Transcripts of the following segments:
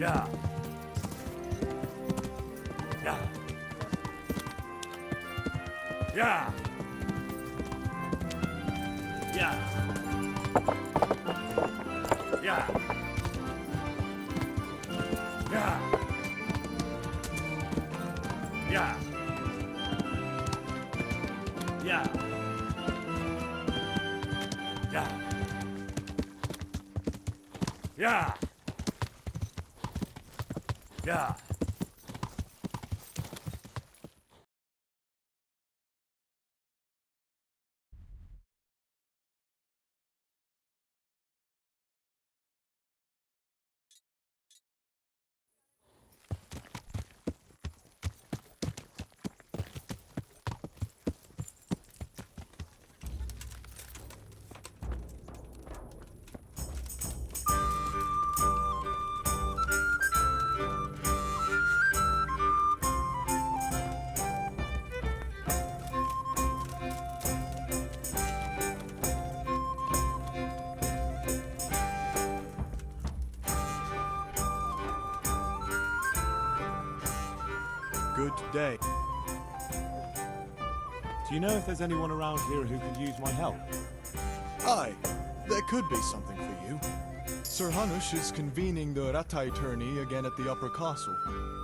Yeah. Yeah. Yeah. Yeah. Yeah. Yeah. Yeah. Yeah. Yeah. Yeah. Yeah. Good day. Do you know if there's anyone around here who could use my help? Aye, there could be something for you. Sir Hanush is convening the Ratai tourney again at the Upper Castle.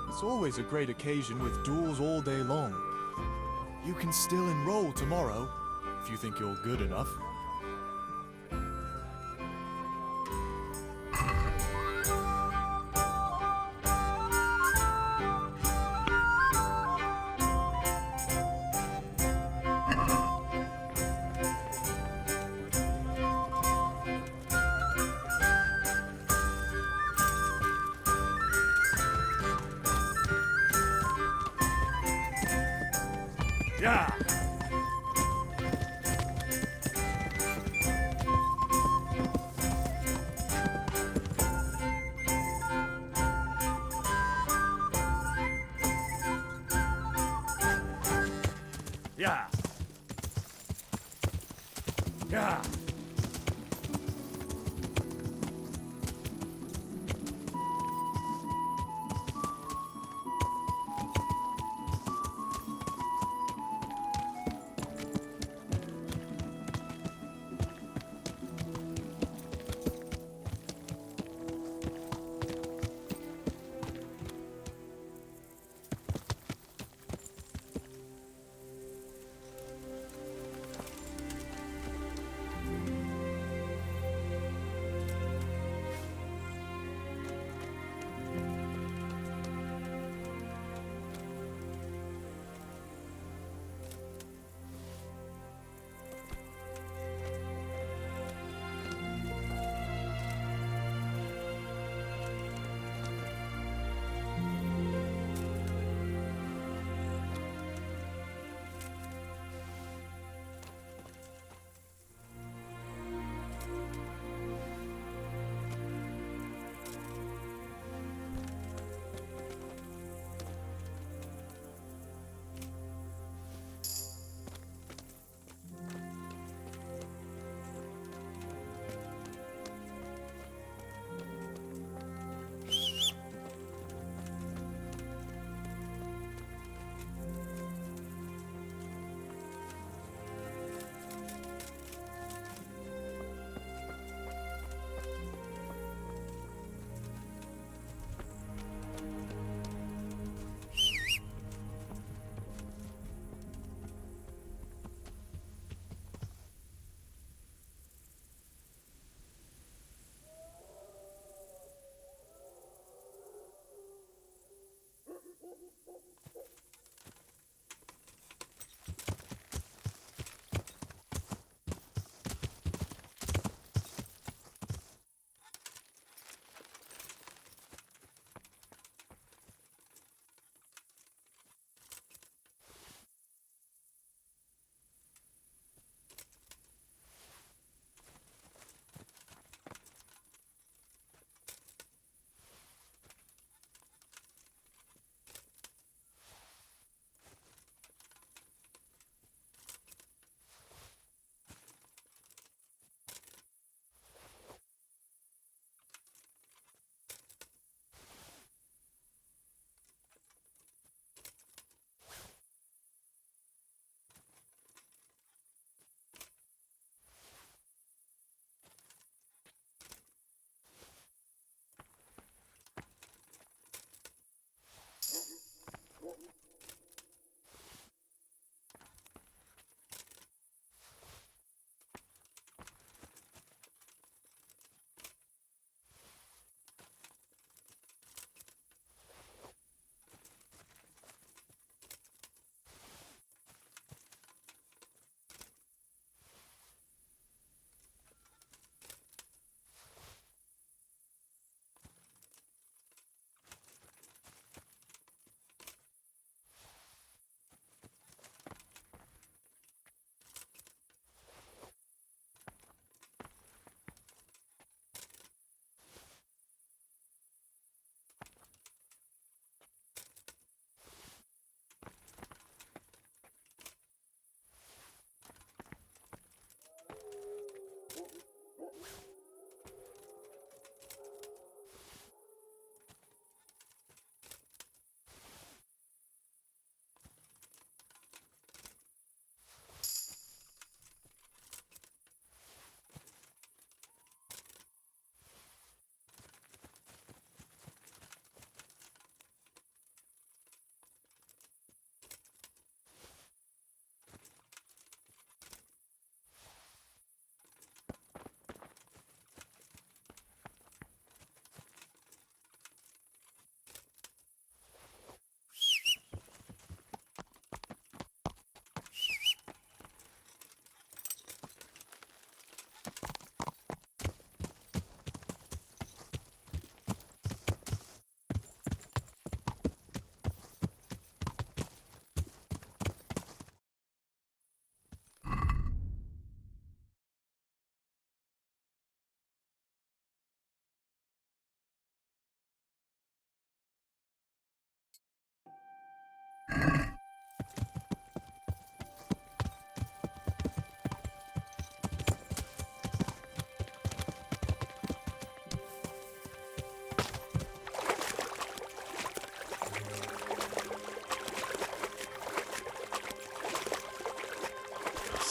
It's always a great occasion with duels all day long. You can still enroll tomorrow, if you think you're good enough. Yeah. Yeah. Yeah.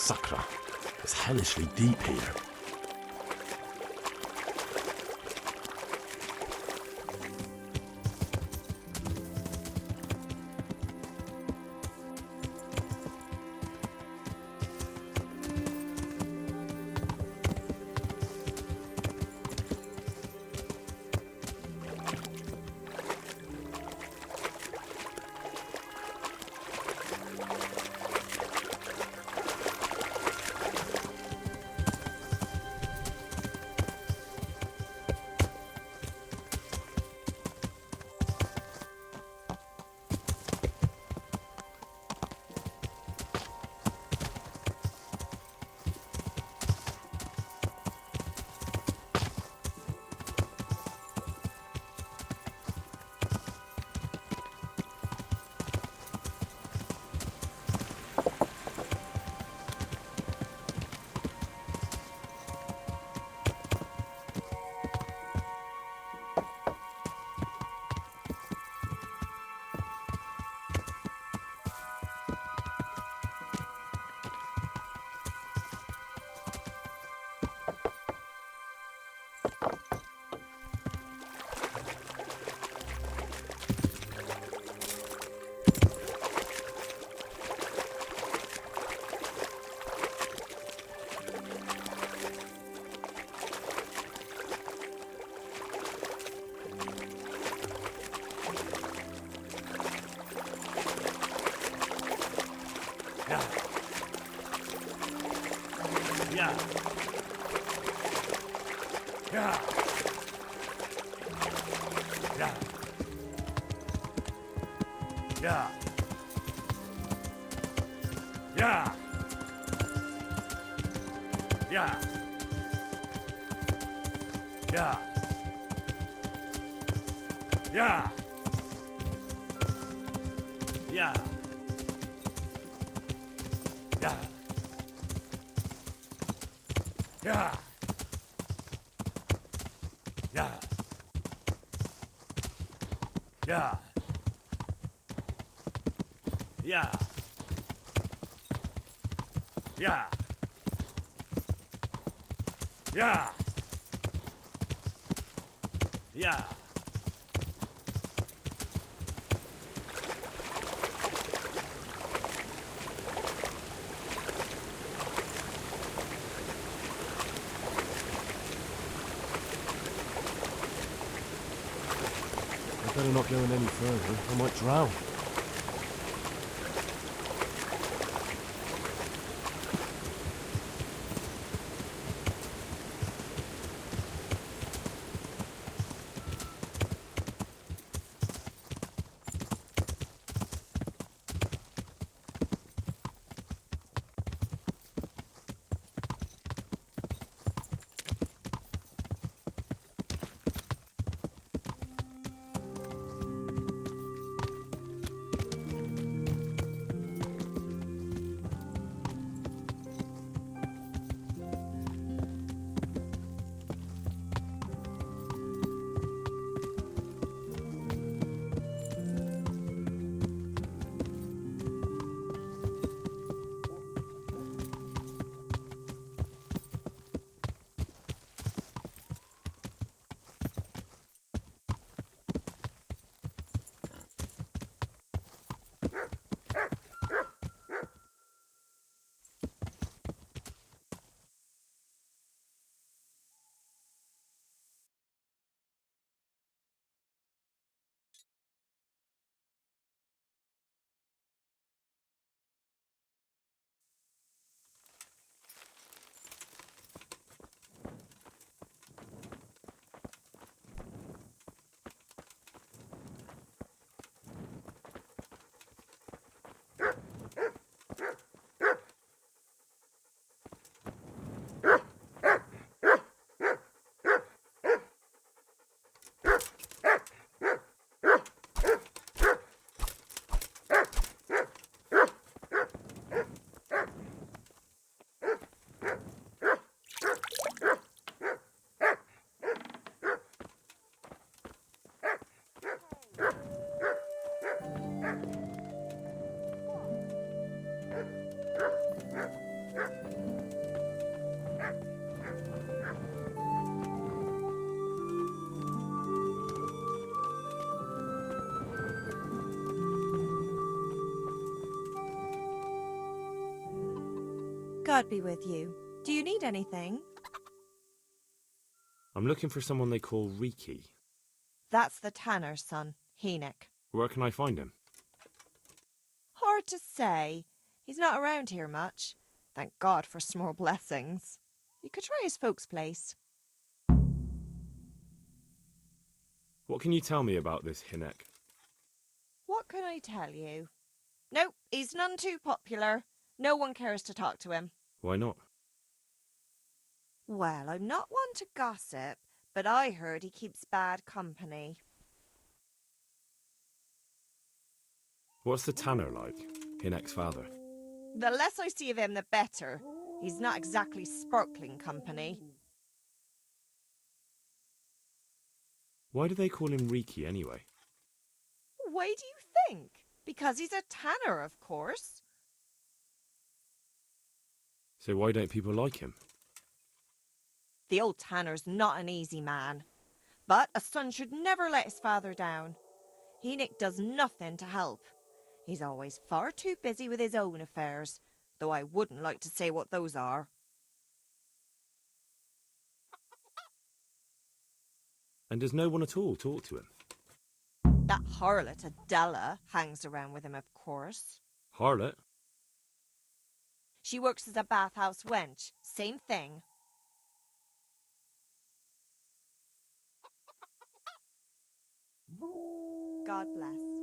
Sakra. It's hellishly deep here. Yeah. Yeah. Yeah. Yeah. Yeah. Yeah. Yeah. Yeah. Yeah. Yeah. Yeah. Yeah. Yeah. Yeah. Yeah. Yeah. Yeah. Yeah. I better not go in any further. I might drown. God be with you. Do you need anything? I'm looking for someone they call Riki. That's the tanner's son, Enoch. Where can I find him? Hard to say. He's not around here much. Thank God for small blessings. You could try his folks' place. What can you tell me about this Hinek? What can I tell you? No, he's none too popular. No one cares to talk to him. Why not? Well, I'm not one to gossip, but I heard he keeps bad company. What's the tanner like? Hinek's father. The less I see of him, the better. He's not exactly sparkling company. Why do they call him Riki anyway? Why do you think? Because he's a tanner, of course. So why don't people like him? The old tanner's not an easy man. But a son should never let his father down. Enoch does nothing to help. He's always far too busy with his own affairs, though I wouldn't like to say what those are. And does no one at all talk to him? That harlot Adela hangs around with him, of course. Harlot? She works as a bathhouse wench. Same thing. God bless.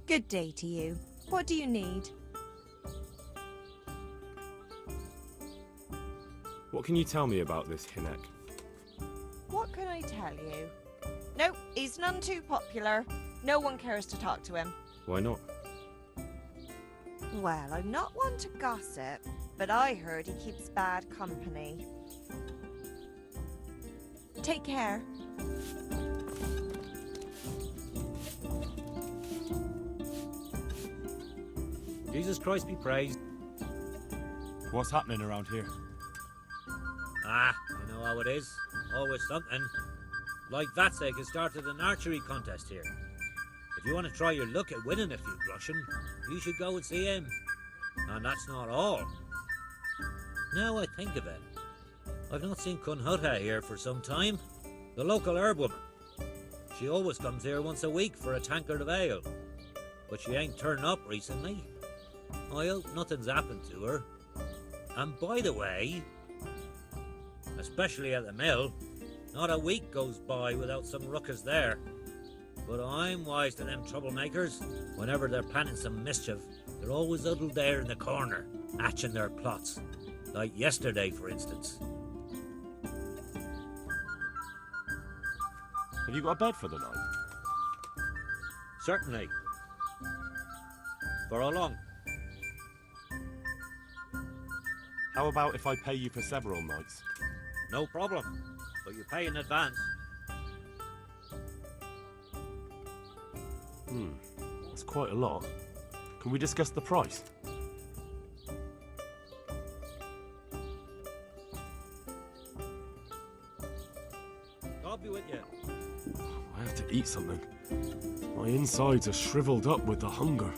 Good day to you. What do you need? What can you tell me about this Hinek? What can I tell you? No, he's none too popular. No one cares to talk to him. Why not? Well, I'm not one to gossip, but I heard he keeps bad company. Take care. Jesus Christ be praised. What's happening around here? Ah, you know how it is. Always something. Like Vatsek has started an archery contest here. If you want to try your luck at winning a few groschen, you should go and see him. And that's not all. Now I think of it, I've not seen Kunhutta here for some time. The local herb woman. She always comes here once a week for a tankard of ale. But she ain't turned up recently. I hope nothing's happened to her. And by the way, especially at the mill, not a week goes by without some ruckus there. But I'm wise to them troublemakers. Whenever they're planning some mischief, they're always huddled there in the corner, hatching their plots. Like yesterday, for instance. Have you got a bed for the night? Certainly. For how long? How about if I pay you for several nights? No problem. But you pay in advance. That's quite a lot. Can we discuss the price? God be with you. I have to eat something. My insides are shriveled up with the hunger.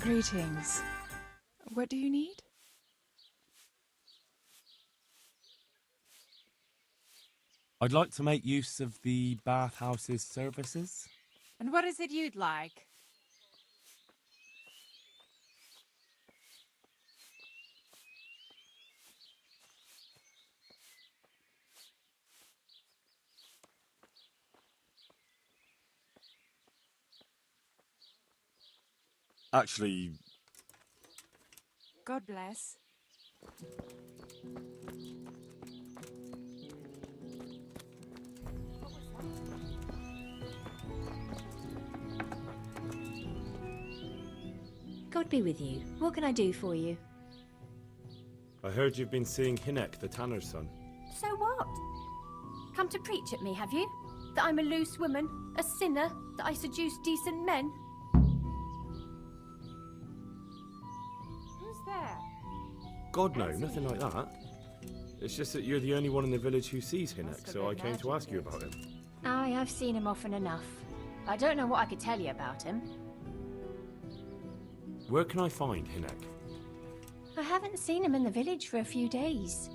Greetings. What do you need? I'd like to make use of the bathhouse's services. And what is it you'd like? Actually, God bless. God be with you. What can I do for you? I heard you've been seeing Hinek, the tanner's son. So what? Come to preach at me, have you? That I'm a loose woman, a sinner, that I seduce decent men? Who's there? God, no, nothing like that. It's just that you're the only one in the village who sees Hinek, so I came to ask you about him. Aye, I've seen him often enough. I don't know what I could tell you about him. Where can I find Hinek? I haven't seen him in the village for a few days.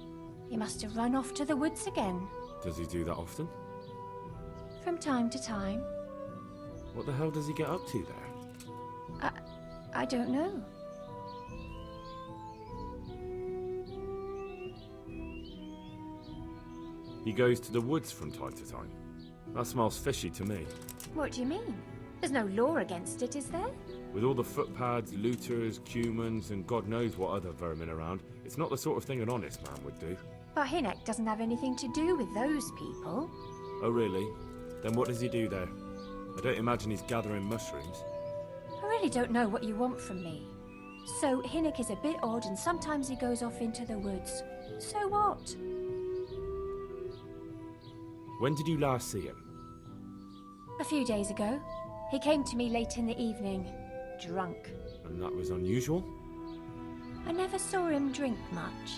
He must have run off to the woods again. Does he do that often? From time to time. What the hell does he get up to there? I don't know. He goes to the woods from time to time. That smells fishy to me. What do you mean? There's no law against it, is there? With all the footpads, looters, cumans, and God knows what other vermin around, it's not the sort of thing an honest man would do. But Hinek doesn't have anything to do with those people. Oh, really? Then what does he do there? I don't imagine he's gathering mushrooms. I really don't know what you want from me. So Hinek is a bit odd and sometimes he goes off into the woods. So what? When did you last see him? A few days ago. He came to me late in the evening, drunk. And that was unusual? I never saw him drink much.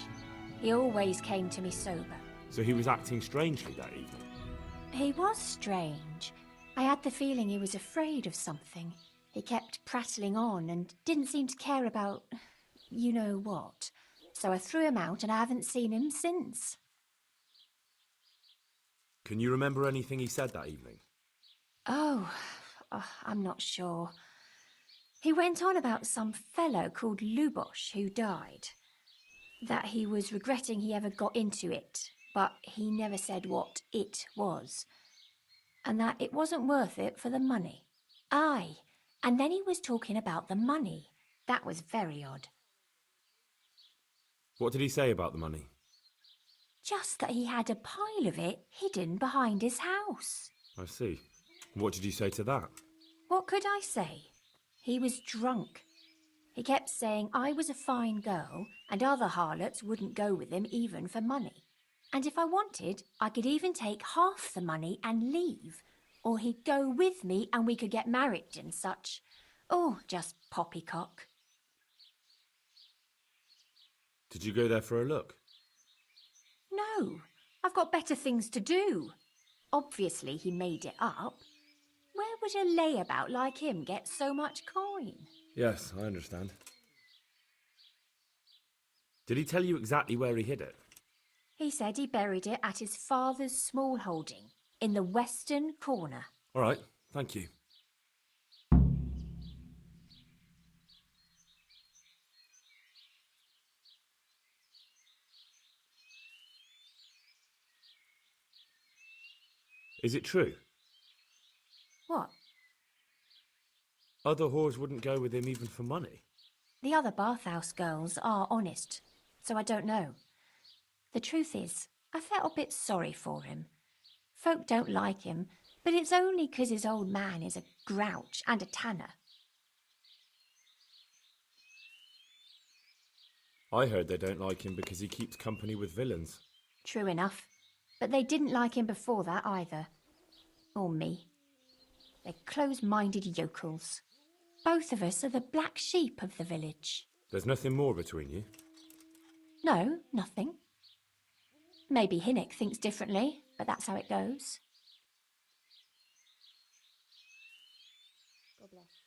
He always came to me sober. So he was acting strangely that evening? He was strange. I had the feeling he was afraid of something. He kept prattling on and didn't seem to care about you know what. So I threw him out and I haven't seen him since. Can you remember anything he said that evening? Oh, I'm not sure. He went on about some fellow called Lubosh who died. That he was regretting he ever got into it, but he never said what it was. And that it wasn't worth it for the money. Aye, and then he was talking about the money. That was very odd. What did he say about the money? Just that he had a pile of it hidden behind his house. I see. What did you say to that? What could I say? He was drunk. He kept saying I was a fine girl and other harlots wouldn't go with him even for money. And if I wanted, I could even take half the money and leave. Or he'd go with me and we could get married and such. Oh, just poppycock. Did you go there for a look? No, I've got better things to do. Obviously he made it up. Where would a layabout like him get so much coin? Yes, I understand. Did he tell you exactly where he hid it? He said he buried it at his father's small holding, in the western corner. All right, thank you. Is it true? What? Other whores wouldn't go with him even for money. The other bathhouse girls are honest, so I don't know. The truth is, I felt a bit sorry for him. Folk don't like him, but it's only 'cause his old man is a grouch and a tanner. I heard they don't like him because he keeps company with villains. True enough, but they didn't like him before that either. Or me. They're close-minded yokels. Both of us are the black sheep of the village. There's nothing more between you? No, nothing. Maybe Hinek thinks differently, but that's how it goes. God bless.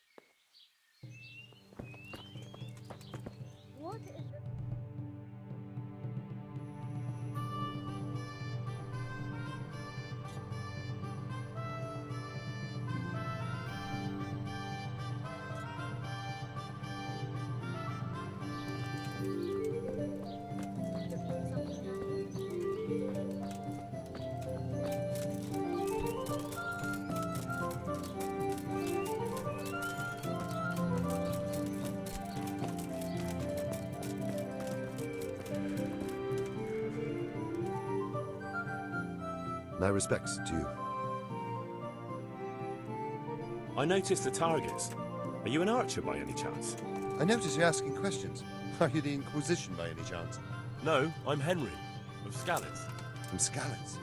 My respects to you. I noticed the targets. Are you an archer by any chance? I notice you're asking questions. Are you the Inquisition by any chance? No, I'm Henry, of Scalets. From Scalets?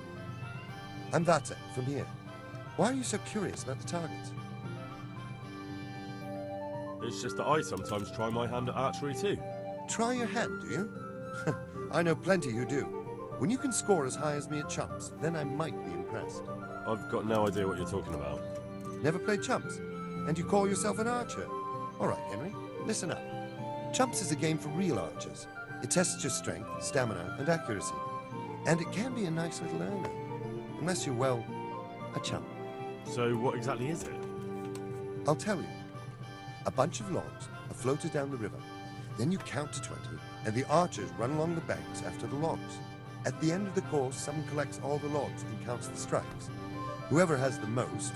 I'm Vatek, from here. Why are you so curious about the targets? It's just that I sometimes try my hand at archery too. Try your hand, do you? I know plenty who do. When you can score as high as me at chumps, then I might be impressed. I've got no idea what you're talking about. Never played chumps? And you call yourself an archer? All right, Henry, listen up. Chumps is a game for real archers. It tests your strength, stamina, and accuracy. And it can be a nice little earner. Unless you're, well, a chump. So what exactly is it? I'll tell you. A bunch of logs are floated down the river. Then you count to 20, and the archers run along the banks after the logs. At the end of the course, someone collects all the logs and counts the strikes. Whoever has the most,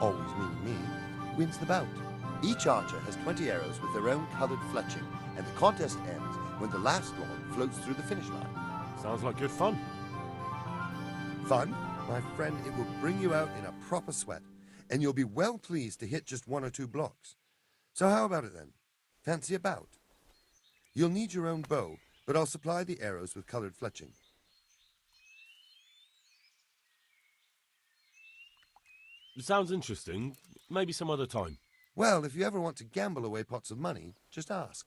always meaning me, wins the bout. Each archer has 20 arrows with their own coloured fletching, and the contest ends when the last log floats through the finish line. Sounds like good fun. Fun? My friend, it will bring you out in a proper sweat, and you'll be well pleased to hit just 1 or 2 blocks. So how about it then? Fancy a bout? You'll need your own bow, but I'll supply the arrows with coloured fletching. Sounds interesting. Maybe some other time. Well, if you ever want to gamble away pots of money, just ask.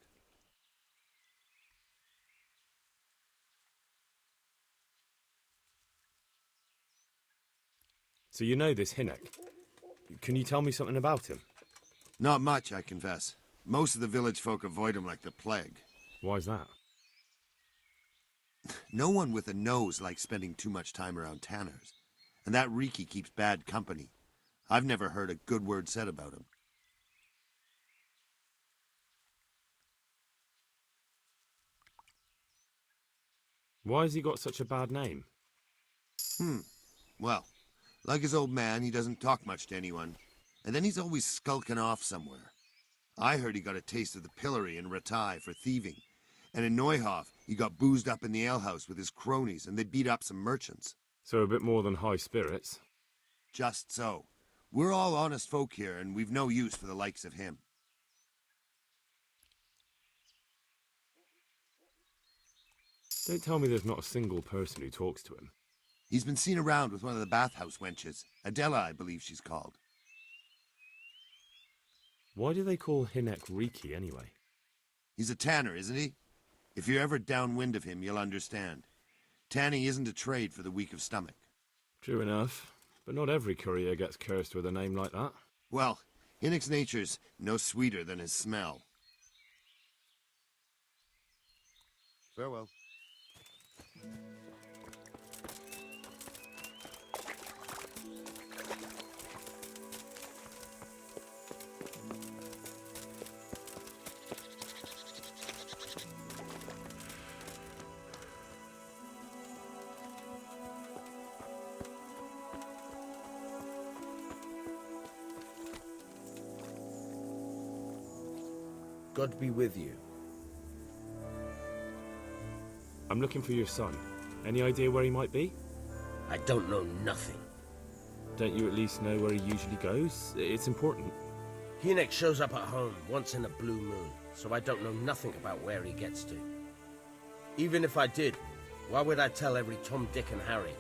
So you know this Hinnock. Can you tell me something about him? Not much, I confess. Most of the village folk avoid him like the plague. Why's that? No one with a nose likes spending too much time around tanners. And that Riki keeps bad company. I've never heard a good word said about him. Why has he got such a bad name? Well, like his old man, he doesn't talk much to anyone. And then he's always skulking off somewhere. I heard he got a taste of the pillory in Ratai for thieving. And in Neuhof, he got boozed up in the alehouse with his cronies, and they beat up some merchants. So a bit more than high spirits. Just so. We're all honest folk here, and we've no use for the likes of him. Don't tell me there's not a single person who talks to him. He's been seen around with one of the bathhouse wenches. Adela, I believe she's called. Why do they call Hinnock Riki anyway? He's a tanner, isn't he? If you're ever downwind of him, you'll understand. Tanning isn't a trade for the weak of stomach. True enough, but not every courier gets cursed with a name like that. Well, Hinnock's nature's no sweeter than his smell. Farewell. God be with you. I'm looking for your son. Any idea where he might be? I don't know nothing. Don't you at least know where he usually goes? It's important. Hinnock shows up at home once in a blue moon, so I don't know nothing about where he gets to. Even if I did, why would I tell every Tom, Dick and Harry?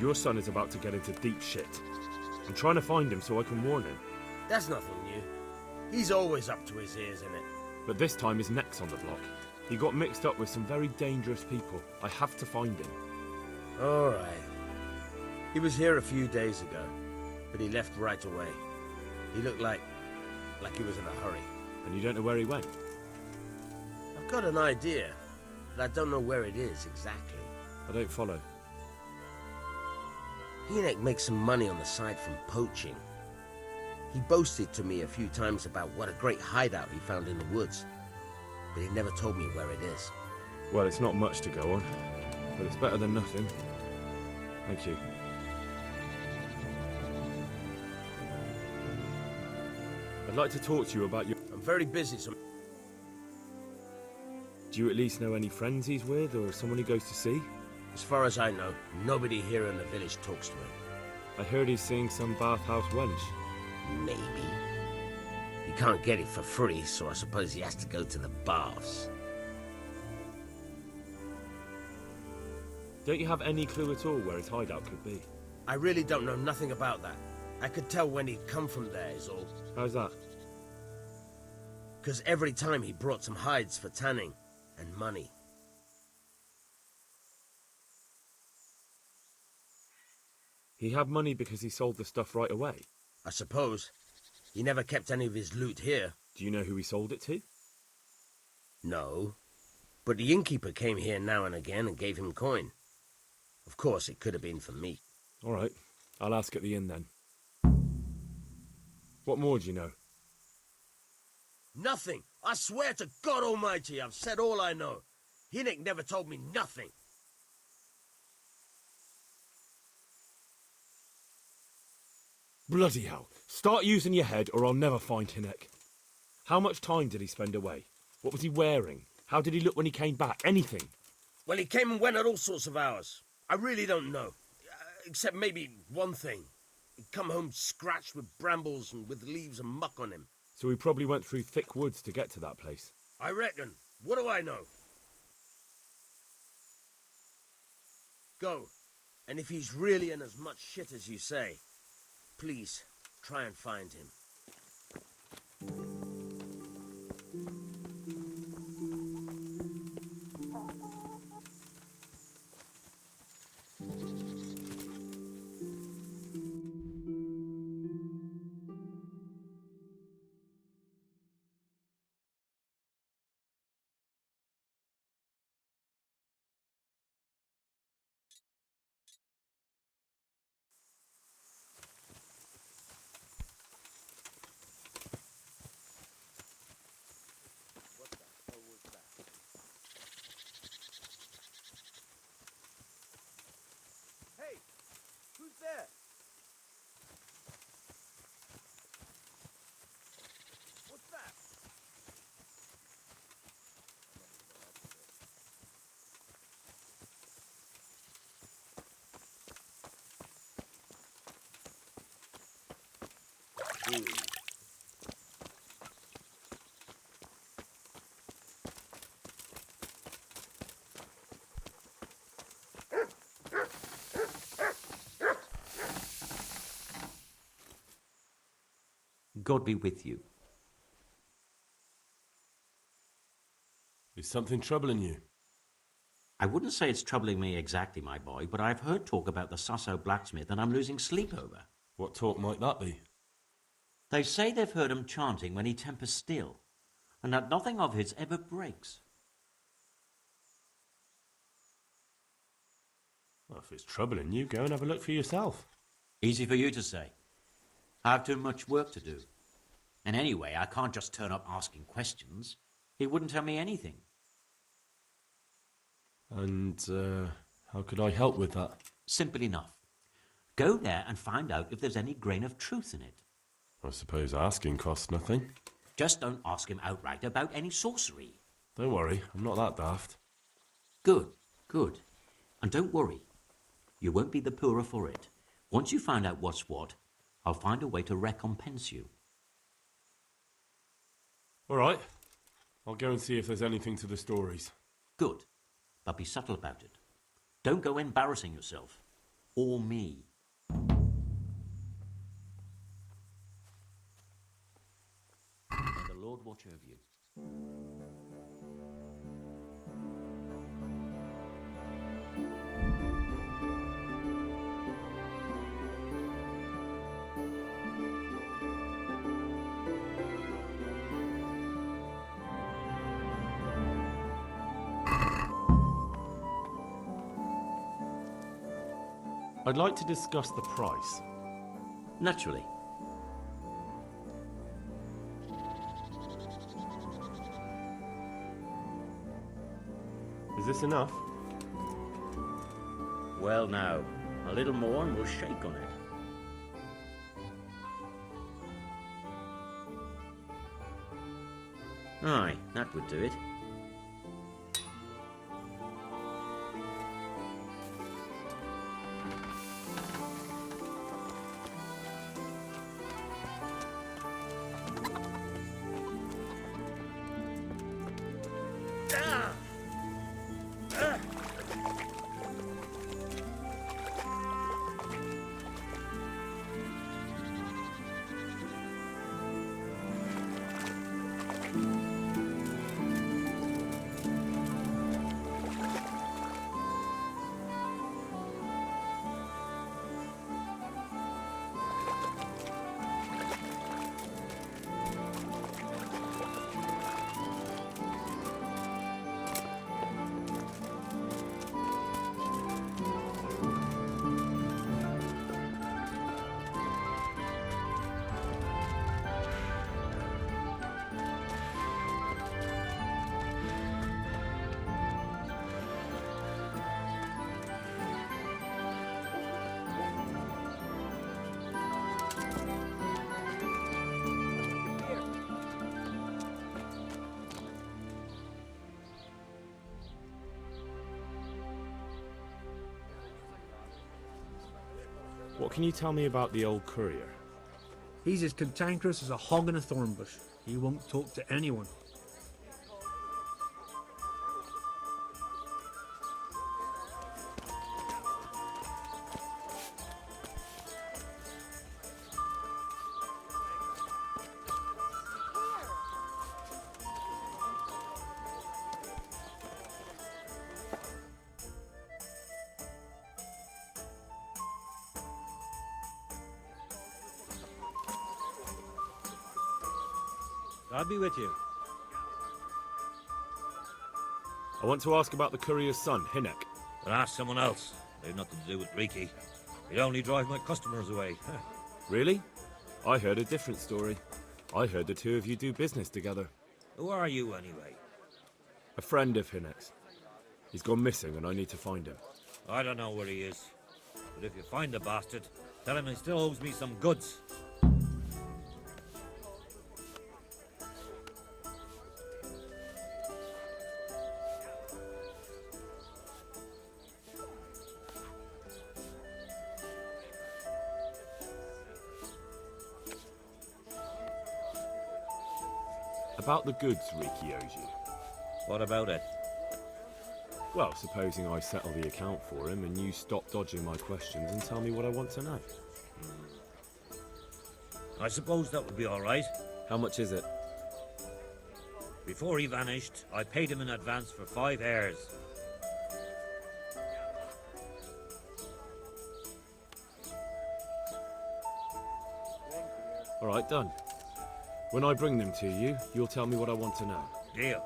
Your son is about to get into deep shit. I'm trying to find him so I can warn him. That's nothing new. He's always up to his ears in it. But this time his neck's on the block. He got mixed up with some very dangerous people. I have to find him. All right. He was here a few days ago, but he left right away. He looked like he was in a hurry. And you don't know where he went? I've got an idea, but I don't know where it is exactly. I don't follow. Hinnock makes some money on the side from poaching. He boasted to me a few times about what a great hideout he found in the woods, but he never told me where it is. Well, it's not much to go on, but it's better than nothing. Thank you. I'd like to talk to you about your... I'm very busy, so... Do you at least know any friends he's with, or someone he goes to see? As far as I know, nobody here in the village talks to him. I heard he's seeing some bathhouse wench. Maybe. He can't get it for free, so I suppose he has to go to the baths. Don't you have any clue at all where his hideout could be? I really don't know nothing about that. I could tell when he'd come from there, is all. How's that? Because every time he brought some hides for tanning and money. He had money because he sold the stuff right away. I suppose. He never kept any of his loot here. Do you know who he sold it to? No. But the innkeeper came here now and again and gave him coin. Of course, it could have been for me. All right. I'll ask at the inn then. What more do you know? Nothing. I swear to God Almighty, I've said all I know. Hinnick never told me nothing. Bloody hell. Start using your head or I'll never find Hinnick. How much time did he spend away? What was he wearing? How did he look when he came back? Anything? Well, he came and went at all sorts of hours. I really don't know. Except maybe one thing. He'd come home scratched with brambles and with leaves and muck on him. So he probably went through thick woods to get to that place. I reckon. What do I know? Go. And if he's really in as much shit as you say, please, try and find him. Hey, who's there? What's that? God be with you. Is something troubling you? I wouldn't say it's troubling me exactly, my boy, but I've heard talk about the Sasso blacksmith and I'm losing sleep over. What talk might that be? They say they've heard him chanting when he tempers steel, and that nothing of his ever breaks. Well, if it's troubling you, go and have a look for yourself. Easy for you to say. I have too much work to do. And anyway, I can't just turn up asking questions. He wouldn't tell me anything. And, how could I help with that? Simple enough. Go there and find out if there's any grain of truth in it. I suppose asking costs nothing. Just don't ask him outright about any sorcery. Don't worry, I'm not that daft. Good, good. And don't worry. You won't be the poorer for it. Once you find out what's what, I'll find a way to recompense you. All right. I'll go and see if there's anything to the stories. Good. But be subtle about it. Don't go embarrassing yourself. Or me. May the Lord watch over you. I'd like to discuss the price. Naturally. Is this enough? Well now, a little more and we'll shake on it. Aye, that would do it. What can you tell me about the old courier? He's as cantankerous as a hog in a thorn bush. He won't talk to anyone. I'll be with you. I want to ask about the courier's son, Hinek. But ask someone else. They've nothing to do with Riki. They only drive my customers away. Really? I heard a different story. I heard the two of you do business together. Who are you, anyway? A friend of Hinek's. He's gone missing and I need to find him. I don't know where he is. But if you find the bastard, tell him he still owes me some goods. About the goods Riki owes you. What about it? Well, supposing I settle the account for him and you stop dodging my questions and tell me what I want to know. I suppose that would be all right. How much is it? Before he vanished, I paid him in advance for 5 heirs. All right, done. When I bring them to you, you'll tell me what I want to know. Deal.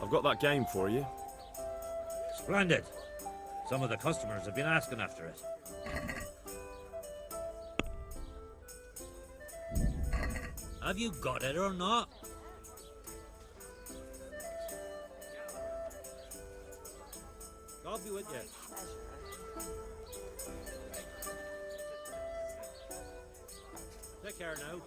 I've got that game for you. Splendid. Some of the customers have been asking after it. Have you got it or not? I'll be with you. Take care now.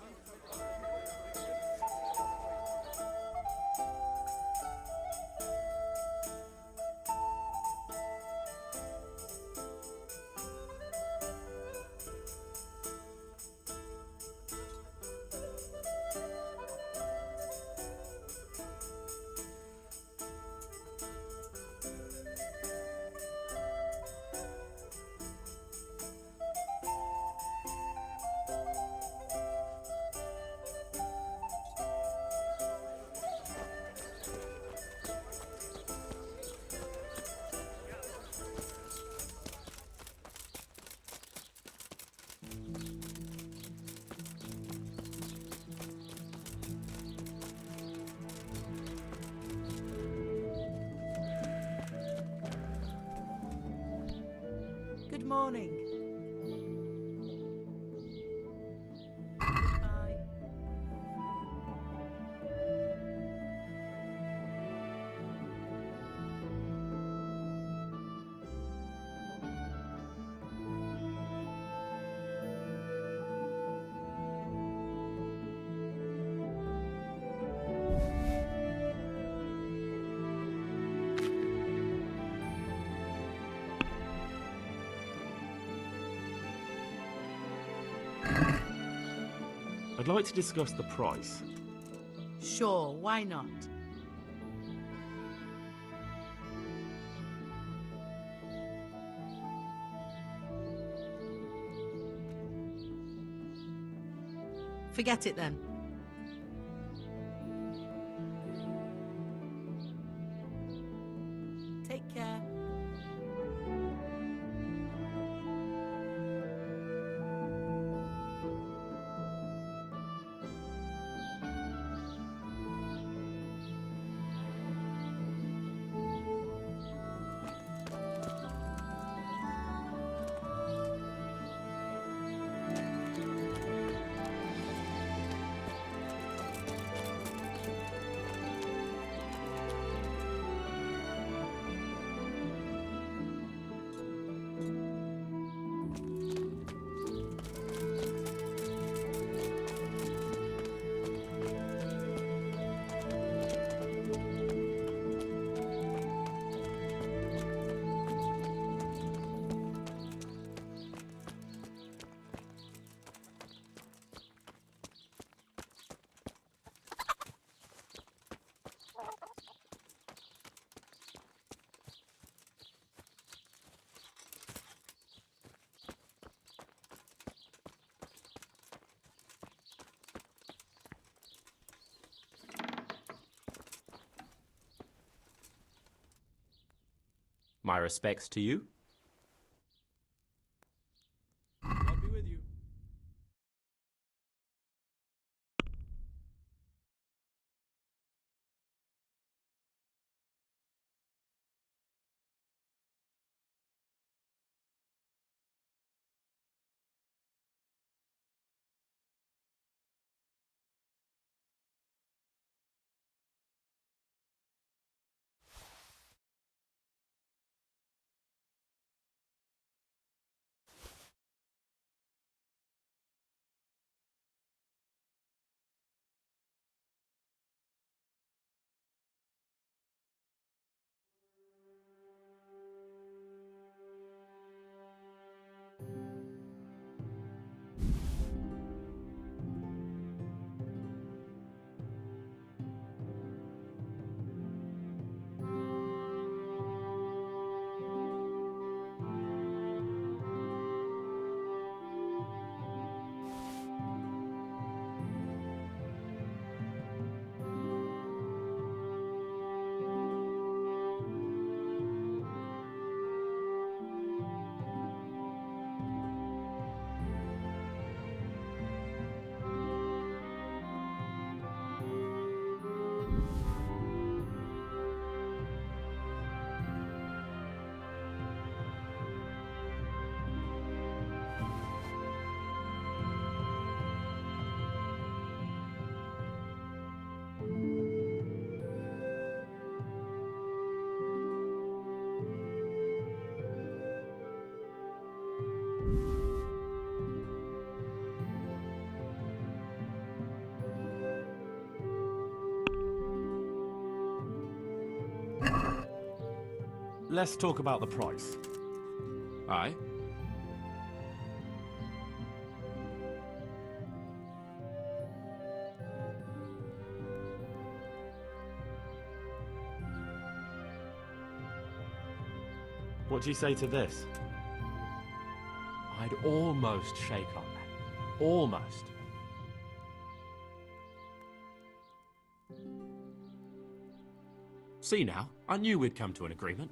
Good morning. I'd like to discuss the price. Sure, why not? Forget it then. Take care. My respects to you. I'll be with you. Let's talk about the price. Aye. What do you say to this? I'd almost shake on that. Almost. See now, I knew we'd come to an agreement.